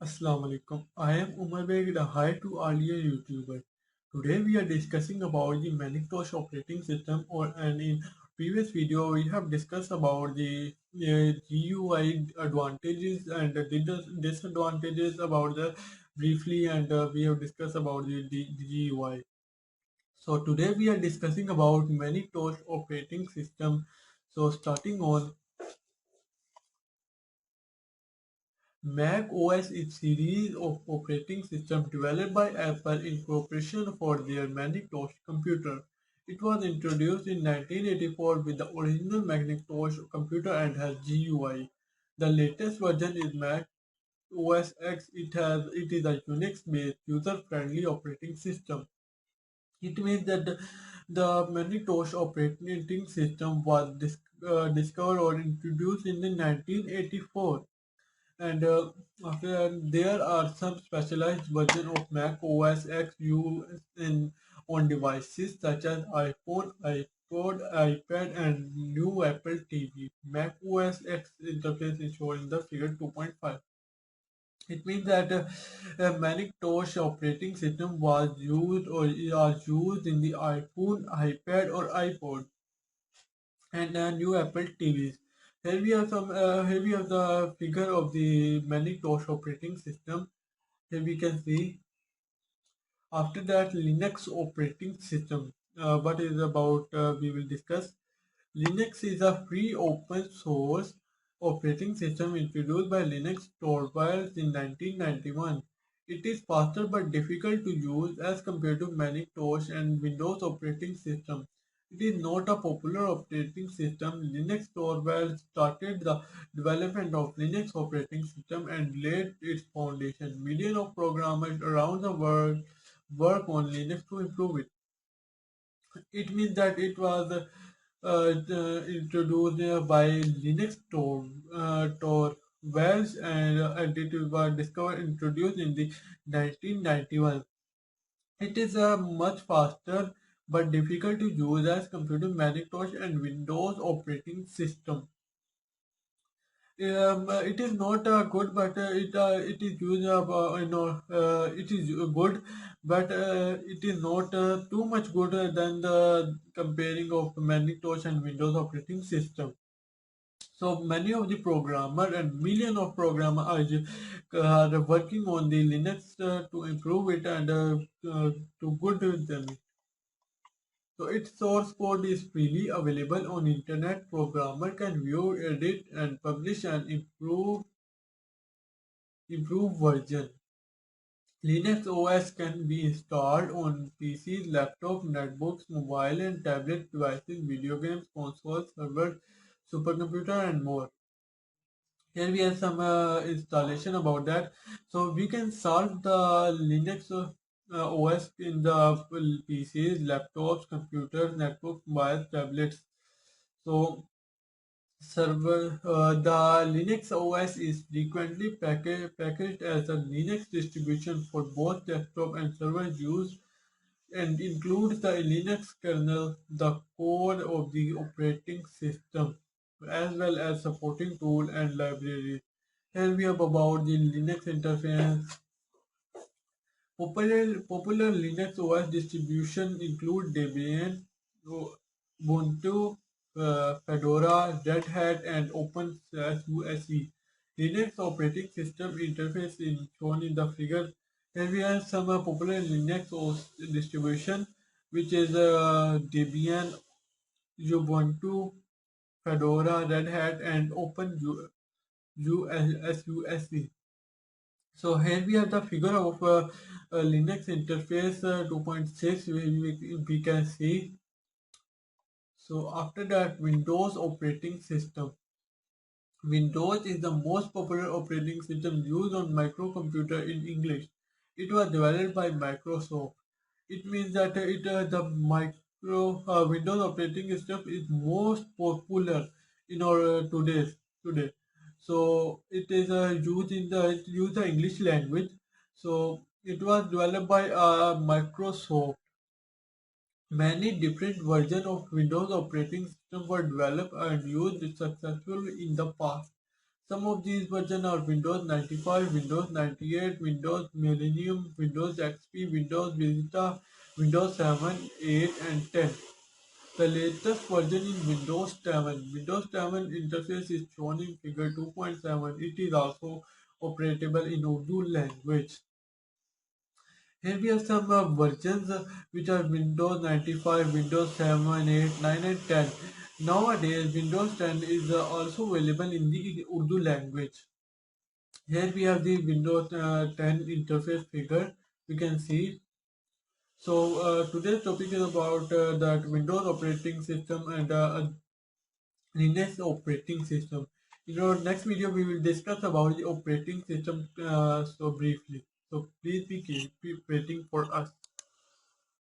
Assalamu alaikum. I am Umar Beg, hi to earlier YouTuber. Today we are discussing about the Macintosh operating system and in previous video we have discussed about the GUI advantages and the disadvantages about the briefly and we have discussed about the GUI. So today we are discussing about Macintosh operating system. So starting on Mac OS is series of operating systems developed by Apple in cooperation for their Macintosh computer. It was introduced in 1984 with the original Macintosh computer and has GUI. The latest version is Mac OS X. It is a Unix-based user-friendly operating system. It means that the Macintosh operating system was discovered or introduced in the 1984 and after there are some specialized version of Mac OS X used on devices such as iPhone, iPod, iPad, and new Apple TV. Mac OS X interface is shown in the figure 2.5. It means that Macintosh operating system was used or is used in the iPhone, iPad, or iPod and new Apple TVs. Here we have the figure of the Macintosh operating system. Here we can see. After that, Linux operating system. What is about we will discuss. Linux is a free open source operating system introduced by Linux Torvalds in 1991. It is faster but difficult to use as compared to Macintosh and Windows operating system. It is not a popular operating system. Linux Torvalds started the development of Linux operating system and laid its foundation. Millions of programmers around the world work on Linux to improve it. It means that it was introduced by Linux Torvalds and it was discovered introduced in the 1991. It is much faster but difficult to use as compared to Macintosh and Windows operating system. It is not good, but it is used. It is good, but it is not too much good than the comparing of Macintosh and Windows operating system. So many of the programmer and million of programmer are working on the Linux to improve it and to good them. So its source code is freely available on internet. Programmer can view, edit, and publish and improve version. Linux OS can be installed on PCs, laptops, netbooks, mobile and tablet devices, video games, consoles, servers, supercomputer, and more. Here we have some installation about that. So we can solve the Linux OS in the PCs, laptops, computers, netbooks, mobiles, tablets. So the Linux OS is frequently packaged as a Linux distribution for both desktop and server use and includes the Linux kernel, the core of the operating system, as well as supporting tool and libraries. Here we have about the Linux interface. Popular Linux OS distribution include Debian, Ubuntu, Fedora, Red Hat, and OpenSUSE. Linux operating system interface is shown in the figure. Here we have some popular Linux OS distribution, which is Debian, Ubuntu, Fedora, Red Hat, and OpenSUSE. So here we have the figure of Linux interface 2.6 we can see. So after that, Windows operating system. Windows is the most popular operating system used on microcomputer in English. It was developed by Microsoft. It means that the micro Windows operating system is most popular in our today. So it is use the English language. So it was developed by Microsoft. Many different versions of Windows operating system were developed and used successfully in the past. Some of these versions are Windows 95, Windows 98, Windows Millennium, Windows XP, Windows Vista, Windows 7, 8, and 10. The latest version is Windows 7. Windows 7 interface is shown in figure 2.7. It is also operable in Urdu language. Here we have some versions which are Windows 95, Windows 7, 8, 9 and 10. Nowadays Windows 10 is also available in the Urdu language. Here we have the Windows 10 interface figure. We can see. So today's topic is about that Windows operating system and Linux operating system. In our next video, we will discuss about the operating system so briefly. So please be keep waiting for us.